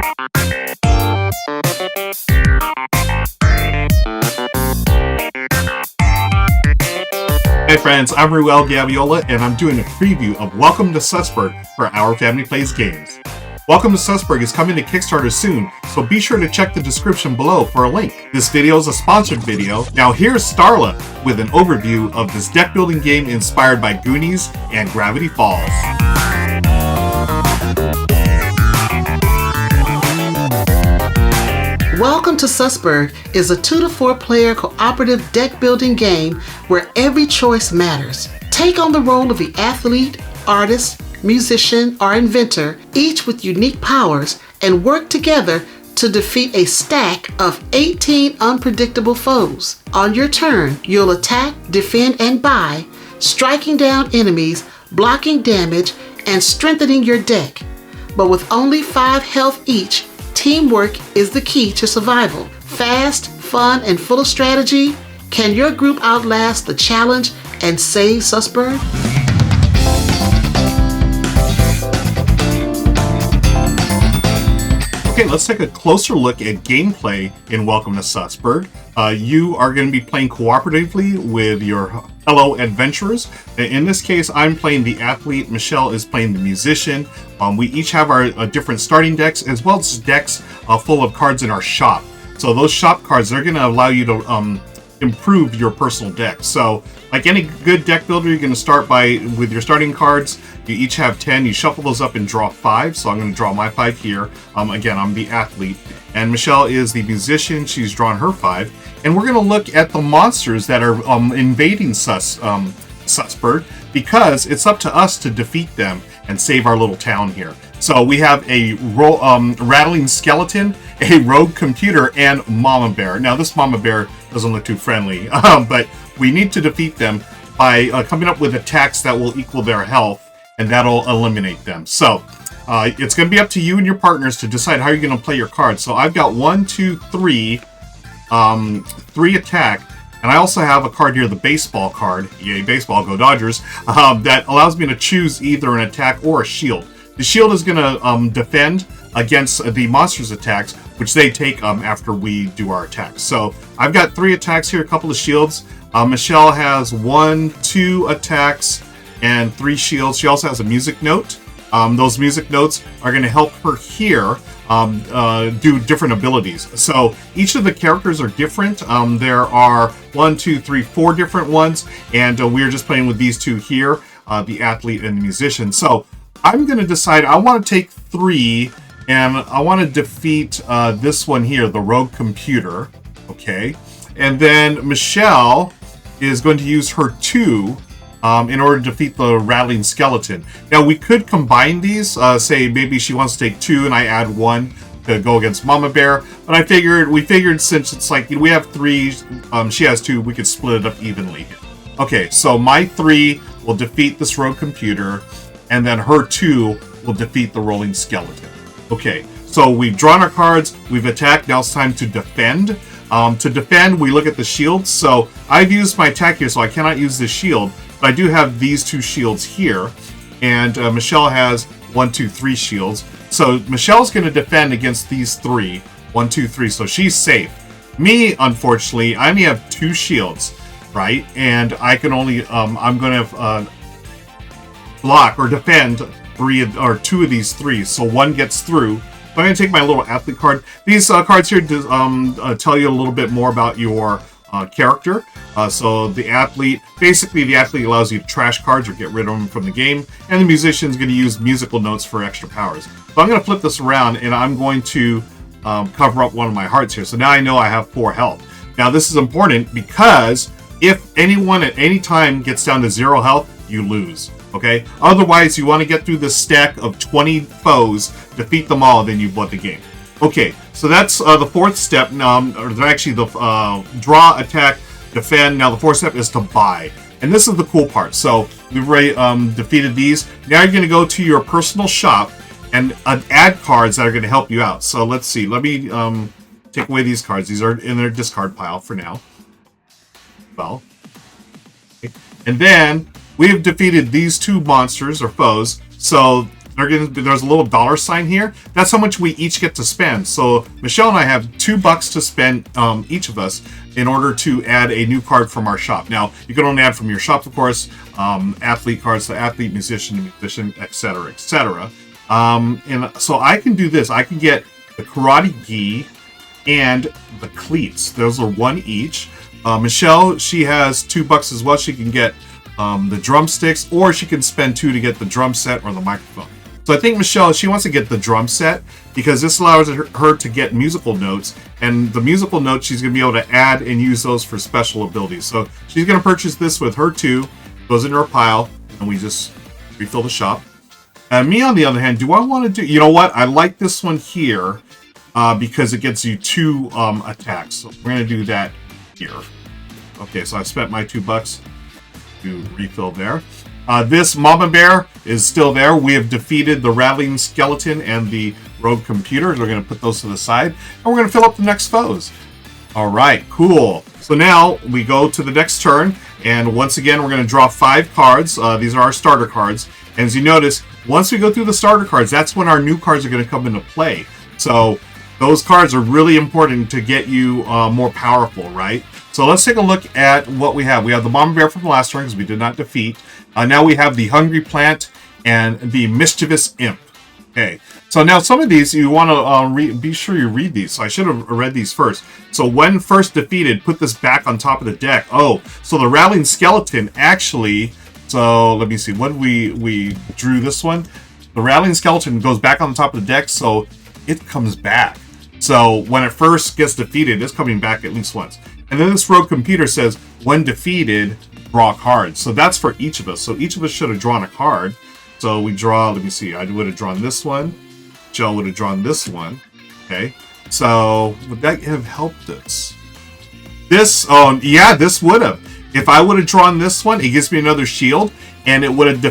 Hey friends, I'm Ruel Gaviola, and I'm doing a preview of Welcome to Susberg for Our Family Plays Games. Welcome to Susberg is coming to Kickstarter soon, so be sure to check the description below for a link. This video is a sponsored video. Now here's Starla with an overview of this deck building game inspired by Goonies and Gravity Falls. Welcome to Susberg is a 2 to 4 player cooperative deck building game where every choice matters. Take on the role of the athlete, artist, musician, or inventor, each with unique powers, and work together to defeat a stack of 18 unpredictable foes. On your turn, you'll attack, defend, and buy, striking down enemies, blocking damage, and strengthening your deck. But with only 5 health each, teamwork is the key to survival. Fast, fun, and full of strategy, can your group outlast the challenge and save Susberg? Okay, let's take a closer look at gameplay in Welcome to Susberg. You are going to be playing cooperatively with your fellow adventurers. In this case, I'm playing the athlete, Michelle is playing the musician. We each have our different starting decks, as well as decks full of cards in our shop. So those shop cards, they're going to allow you to improve your personal deck. So like any good deck builder, you're going to start with your starting cards. You each have 10. You shuffle those up and draw 5. So I'm going to draw my 5 here. Again, I'm the athlete. And Michelle is the musician. She's drawn her 5. And we're going to look at the monsters that are invading Susberg, because it's up to us to defeat them and save our little town here. So we have a rattling skeleton, a rogue computer, and Mama Bear. Now this Mama Bear doesn't look too friendly, but we need to defeat them by coming up with attacks that will equal their health, and that'll eliminate them. So it's going to be up to you and your partners to decide how you're going to play your cards. So I've got 1, 2, 3, 3 attack, and I also have a card here, the baseball card, yay baseball, go Dodgers, that allows me to choose either an attack or a shield. The shield is going to defend against the monster's attacks, which they take after we do our attacks. So I've got 3 attacks here, a couple of shields. Michelle has 1, 2 attacks, and 3 shields. She also has a music note. Those music notes are going to help her here do different abilities. So each of the characters are different. There are 1, 2, 3, 4 different ones, and we're just playing with these 2 here, the athlete and the musician. So I'm going to decide I want to take 3, and I want to defeat this one here, the rogue computer. Okay, and then Michelle is going to use her 2 in order to defeat the rattling skeleton. Now we could combine these, say maybe she wants to take 2 and I add 1 to go against Mama Bear, but we figured since it's like we have 3, she has 2, we could split it up evenly here. Okay, so my 3 will defeat this rogue computer, and then her 2 will defeat the rolling skeleton. Okay, so we've drawn our cards, we've attacked, now it's time to defend. To defend, we look at the shields. So I've used my attack here, so I cannot use the shield, but I do have these 2 shields here, and Michelle has 1, 2, 3 shields. So Michelle's going to defend against these 3, 1, 2, 3, so she's safe. Me, unfortunately, I only have 2 shields, right? And I can only, I'm going to block or defend 2 of these 3, so 1 gets through. I'm going to take my little athlete card. These cards here tell you a little bit more about your character. So the athlete, basically the athlete allows you to trash cards or get rid of them from the game, and the musician is going to use musical notes for extra powers. So I'm going to flip this around, and I'm going to cover up one of my hearts here. So now I know I have 4 health. Now this is important because if anyone at any time gets down to 0 health, you lose. Okay? Otherwise, you want to get through this stack of 20 foes, defeat them all, then you've won the game. Okay, so that's the 4th step. Or actually, the draw, attack, defend. Now the 4th step is to buy, and this is the cool part. So we've already defeated these. Now you're going to go to your personal shop and add cards that are going to help you out. So let's see. Let me take away these cards. These are in their discard pile for now. Well, okay. And then we have defeated these 2 monsters or foes. So there's a little dollar sign here. That's how much we each get to spend. So Michelle and I have $2 to spend, each of us, in order to add a new card from our shop. Now, you can only add from your shop, of course, athlete cards, the athlete, musician, etc., etc. And so I can do this. I can get the karate gi and the cleats. Those are one each. Michelle, she has $2 as well. She can get the drumsticks, or she can spend 2 to get the drum set or the microphone. So I think Michelle, she wants to get the drum set because this allows her to get musical notes, and the musical notes she's going to be able to add and use those for special abilities. So she's going to purchase this with her 2, goes into her pile, and we just refill the shop. And me, on the other hand, do I want to do, you know what? I like this one here because it gets you 2 attacks. So we're going to do that here. Okay, so I've spent my $2 to refill there. This Mama Bear is still there. We have defeated the Rattling Skeleton and the Rogue Computer. We're going to put those to the side, and we're going to fill up the next foes. All right, cool. So now we go to the next turn, and once again, we're going to draw 5 cards. These are our starter cards. And as you notice, once we go through the starter cards, that's when our new cards are going to come into play. So those cards are really important to get you more powerful, right? So let's take a look at what we have. We have the Mama Bear from the last turn because we did not defeat. Now we have the Hungry Plant and the Mischievous Imp. Okay, so now some of these you want to be sure you read these. So I should have read these first. So when first defeated, put this back on top of the deck. Oh, so the Rattling Skeleton actually. So let me see. When we drew this one, the Rattling Skeleton goes back on the top of the deck, so it comes back. So when it first gets defeated, it's coming back at least once. And then this Rogue Computer says, when defeated, draw cards. So that's for each of us. So each of us should have drawn a card. So we draw, let me see, I would have drawn this one. Joe would have drawn this one. Okay. So would that have helped us? This, oh yeah, this would have. If I would have drawn this one, it gives me another shield, and it would have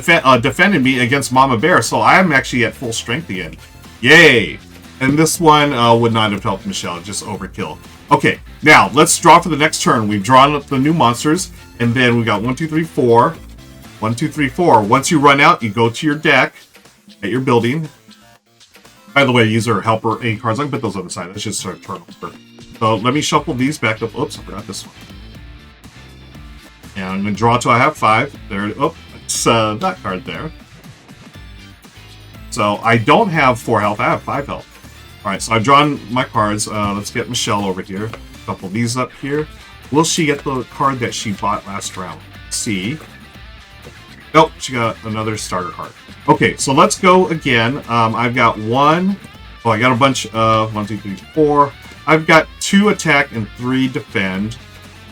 defended me against Mama Bear. So I am actually at full strength again. Yay! And this one would not have helped Michelle, just overkill. Okay, now let's draw for the next turn. We've drawn up the new monsters, and then we got 1, 2, 3, 4. 1, 2, 3, 4. Once you run out, you go to your deck at your building. By the way, user helper A cards. I can put those on the side. That's just our turn over. So let me shuffle these back up. Oops, I forgot this one. And I'm going to draw till I have 5. There. Oh, it's that card there. So I don't have 4 health. I have 5 health. All right, so I've drawn my cards. Let's get Michelle over here. Couple these up here. Will she get the card that she bought last round? Let's see. Nope, she got another starter card. Okay, so let's go again. I've got 1. Oh, I got a bunch of 1, 2, 3, 4. I've got 2 attack and 3 defend.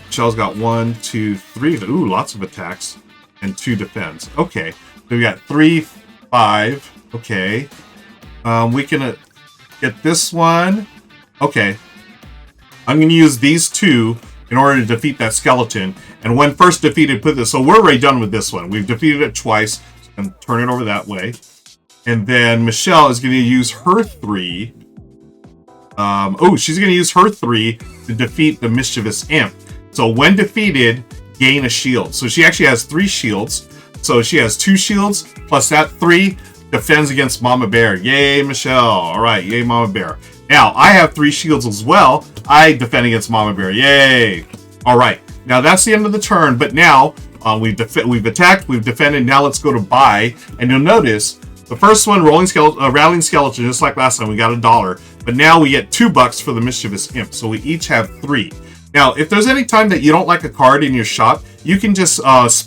Michelle's got 1, 2, 3. Ooh, lots of attacks and 2 defends. Okay, so we got 3, 5. Okay, we can get this one. Okay, I'm going to use these 2 in order to defeat that skeleton. And when first defeated, put this. So we're already done with this one. We've defeated it twice. And turn it over that way. And then Michelle is going to use her 3. She's going to use her 3 to defeat the Mischievous Imp. So when defeated, gain a shield. So she actually has 3 shields. So she has 2 shields plus that 3 defends against Mama Bear. Yay, Michelle. All right, yay, Mama Bear. Now, I have 3 shields as well. I defend against Mama Bear. Yay. All right. Now, that's the end of the turn. But now, we've attacked, we've defended. Now, let's go to buy. And you'll notice the first one, Rattling Skeleton, just like last time, we got $1. But now we get $2 for the Mischievous Imp. So we each have 3. Now, if there's any time that you don't like a card in your shop, you can just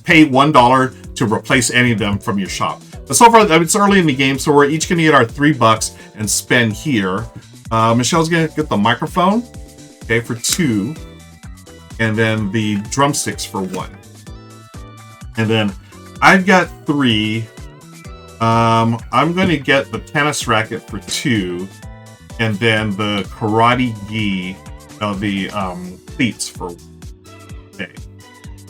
pay $1 to replace any of them from your shop. But so far, it's early in the game, so we're each going to get our $3 and spend here. Michelle's going to get the microphone, okay, for 2. And then the drumsticks for 1. And then I've got 3. I'm going to get the tennis racket for 2. And then the karate gi, the cleats for 1. Okay,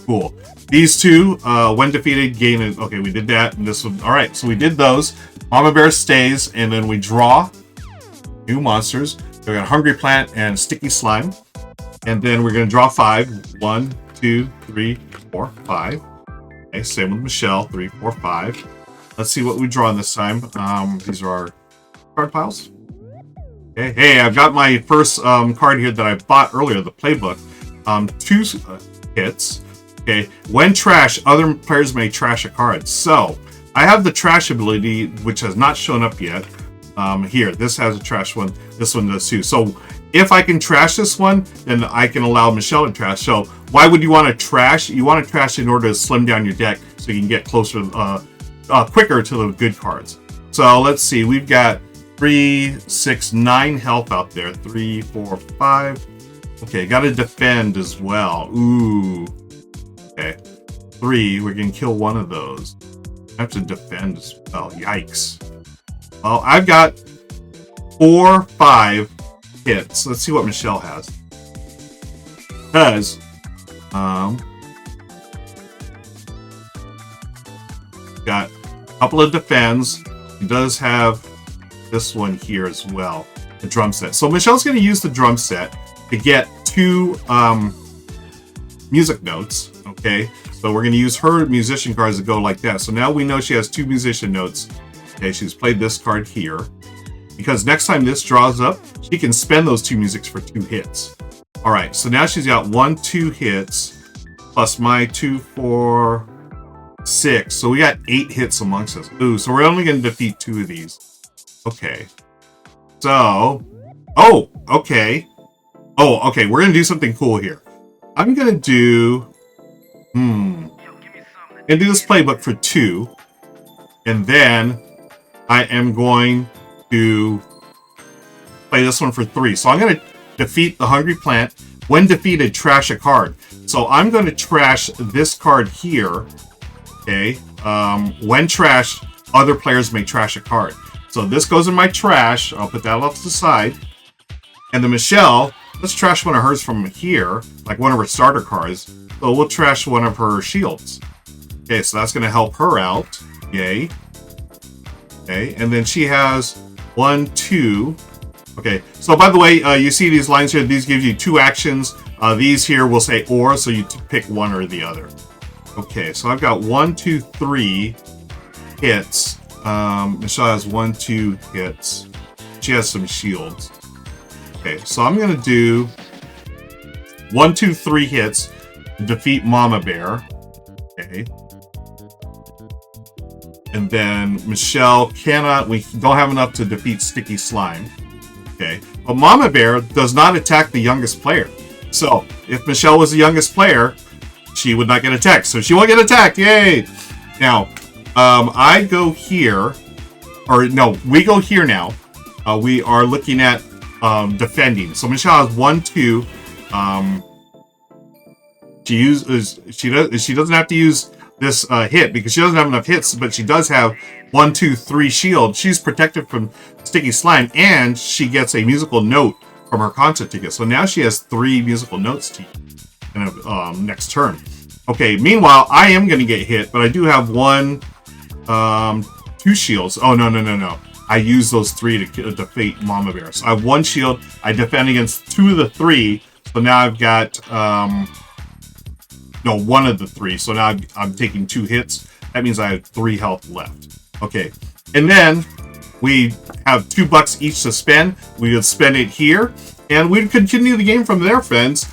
cool. These 2, when defeated, gain it. Okay, we did that. And this one. All right, so we did those. Mama Bear stays, and then we draw new monsters. We got Hungry Plant and Sticky Slime. And then we're going to draw 5. 1, 2, 3, 4, 5. Okay, same with Michelle. 3, 4, 5. Let's see what we draw this time. These are our card piles. Okay. Hey, I've got my first card here that I bought earlier, the playbook. 2 hits. Okay. When trash, other players may trash a card. So I have the trash ability, which has not shown up yet. Here, this has a trash one. This one does too. So if I can trash this one, then I can allow Michelle to trash. So why would you want to trash? You want to trash in order to slim down your deck so you can get closer, quicker to the good cards. So let's see. We've got 3, 6, 9 health out there. 3, 4, 5. Okay, got to defend as well. Ooh. Okay. 3. We're going to kill one of those. I have to defend as well. Yikes. Well, I've got 4, 5 hits. Let's see what Michelle has. Because, got a couple of defends. He does have this one here as well, the drum set. So Michelle's going to use the drum set to get 2 music notes. Okay, so we're going to use her musician cards to go like that. So now we know she has 2 musician notes. Okay, she's played this card here. Because next time this draws up, she can spend those 2 musics for 2 hits. All right, so now she's got 1, 2 hits, plus my 2, 4, 6. So we got 8 hits amongst us. Ooh, so we're only going to defeat 2 of these. Okay. So, okay. Okay, we're going to do something cool here. I'm going to do, I'm going to do this playbook for 2. And then I am going to play this one for 3. So I'm going to defeat the Hungry Plant. When defeated, trash a card. So I'm going to trash this card here. Okay. When trashed, other players may trash a card. So this goes in my trash. I'll put that off to the side. And then Michelle, let's trash one of hers from here, like one of her starter cards. So we'll trash one of her shields. Okay, so that's going to help her out. Yay. Okay, and then she has 1, 2. Okay, so by the way, you see these lines here. These give you 2 actions. These here will say or, so you pick one or the other. Okay, so I've got 1, 2, 3 hits. Michelle has 1, 2 hits. She has some shields. Okay, so I'm going to do 1, 2, 3 hits to defeat Mama Bear. Okay. And then Michelle cannot, we don't have enough to defeat Sticky Slime. Okay. But Mama Bear does not attack the youngest player. So if Michelle was the youngest player, she would not get attacked. So she won't get attacked. Yay! Now, I go here, or no, we go here now. We are looking at defending. So Michelle has 1, 2. She doesn't have to use this hit because she doesn't have enough hits, but she does have 1, 2, 3 shield. She's protected from Sticky Slime, and she gets a musical note from her concert ticket. So now she has 3 musical notes to use in next turn. Okay, meanwhile, I am going to get hit, but I do have 1, 2 shields. Oh, no. I use those 3 to defeat Mama Bear. So I have 1 shield. I defend against 2 of the 3. So now I've got, 1 of the 3. So now I'm taking 2 hits. That means I have 3 health left. Okay. And then we have $2 each to spend. We would spend it here. And we'd continue the game from there, friends.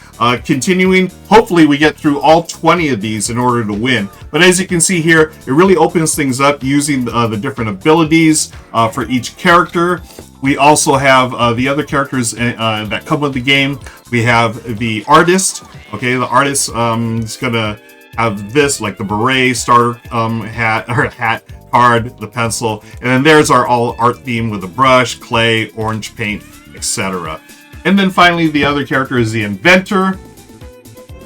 Continuing, hopefully we get through all 20 of these in order to win. But as you can see here, it really opens things up using the different abilities for each character. We also have the other characters that come with the game. We have the artist. Okay, the artist is going to have this, like the beret, starter hat card, the pencil. And then there's our all art theme with the brush, clay, orange paint, etc. And then finally, the other character is the inventor.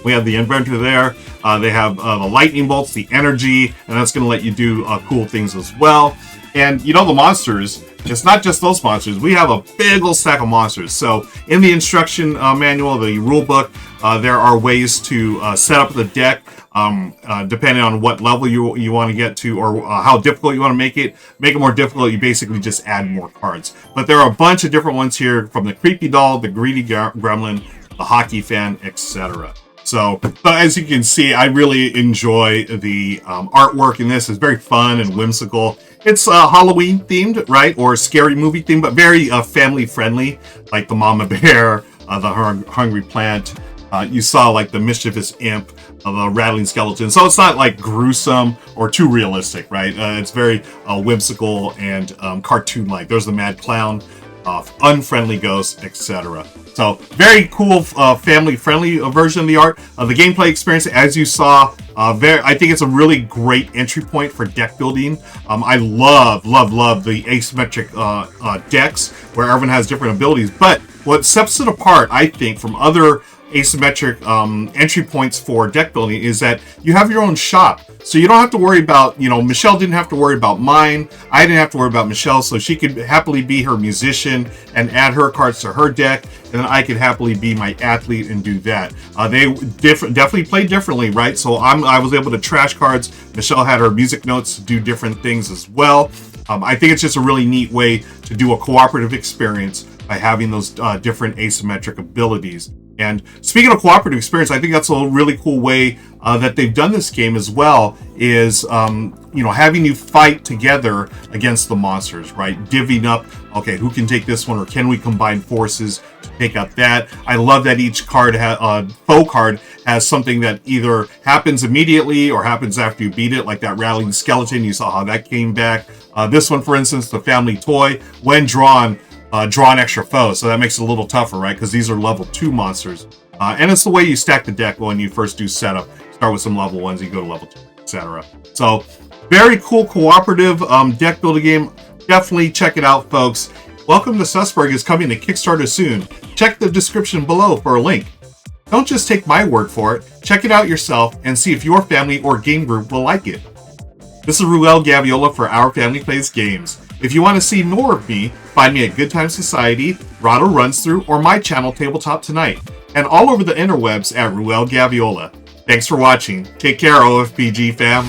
We have the inventor there. They have the lightning bolts, the energy, and that's going to let you do cool things as well. And you know the monsters, it's not just those monsters. We have a big old stack of monsters. So in the instruction manual, the rule book, there are ways to set up the deck depending on what level you want to get to or how difficult you want to make it. Make it more difficult, you basically just add more cards. But there are a bunch of different ones here, from the creepy doll, the greedy gremlin, the hockey fan, etc. So, but as you can see, I really enjoy the artwork in this. It's very fun and whimsical. It's Halloween themed, right? Or scary movie themed, but very family friendly, like the Mama Bear, the Hungry Plant. You saw like the mischievous imp, the rattling skeleton. So it's not like gruesome or too realistic, right? It's very whimsical and cartoon-like. There's the Mad Clown, unfriendly ghosts, etc. So very cool, family-friendly version of the art. The gameplay experience, as you saw, I think it's a really great entry point for deck building. I love the asymmetric decks where everyone has different abilities. But what sets it apart, I think, from other asymmetric entry points for deck building is that you have your own shop. So you don't have to worry about, Michelle didn't have to worry about mine. I didn't have to worry about Michelle, so she could happily be her musician and add her cards to her deck, and then I could happily be my athlete and do that. They definitely play differently, right? So I was able to trash cards. Michelle had her music notes to do different things as well. I think it's just a really neat way to do a cooperative experience by having those different asymmetric abilities. And speaking of cooperative experience, I think that's a really cool way that they've done this game as well, is having you fight together against the monsters, right? Divvying up, okay, who can take this one, or can we combine forces to take out that? I love that each card, foe card, has something that either happens immediately or happens after you beat it, like that rattling skeleton. You saw how that came back. This one, for instance, the family toy, when drawn, draw an extra foe, so that makes it a little tougher, right? Because these are level 2 monsters. And it's the way you stack the deck when you first do setup. Start with some level 1s, you go to level 2, etc. So, very cool cooperative deck building game. Definitely check it out, folks. Welcome to Susberg is coming to Kickstarter soon. Check the description below for a link. Don't just take my word for it. Check it out yourself and see if your family or game group will like it. This is Ruel Gaviola for Our Family Plays Games. If you want to see more of me, find me at Good Time Society, Rado Runs Through, or my channel Tabletop Tonight, and all over the interwebs at Ruel Gaviola. Thanks for watching. Take care, OFPG fam.